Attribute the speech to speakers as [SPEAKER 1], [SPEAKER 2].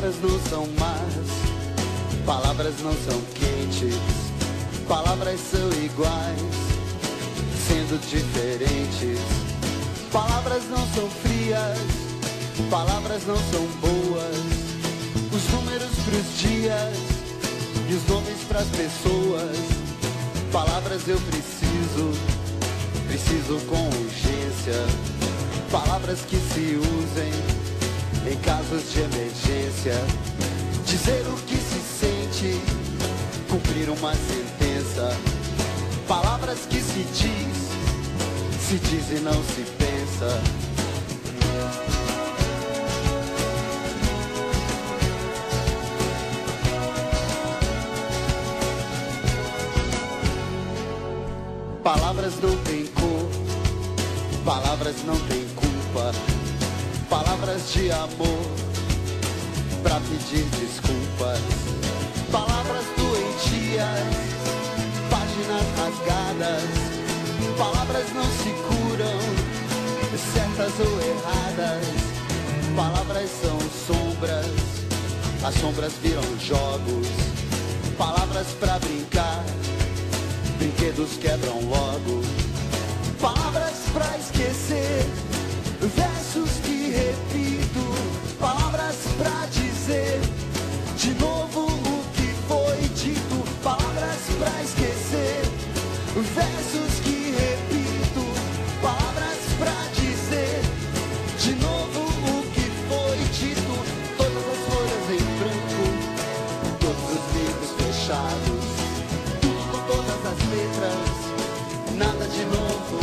[SPEAKER 1] Palavras não são más, palavras não são quentes, palavras são iguais, sendo diferentes. Palavras não são frias, palavras não são boas. Os números pros dias e os nomes pras pessoas. Palavras eu preciso com urgência. Palavras que se usem em casos de emergência. Dizer o que se sente, cumprir uma sentença. Palavras que se diz e não se pensa. Palavras não têm cor, palavras não têm culpa. Palavras de amor pra pedir desculpas. Palavras doentias, páginas rasgadas. Palavras não se curam, certas ou erradas. Palavras são sombras, as sombras viram jogos. Palavras pra brincar, brinquedos quebram logo. Palavras pra esquecer, versos que repito. Palavras pra dizer de novo o que foi dito. Palavras pra esquecer, versos que repito. Palavras pra dizer de novo o que foi dito. Todas as folhas em branco, todos os livros fechados, tudo com todas as letras, nada de novo.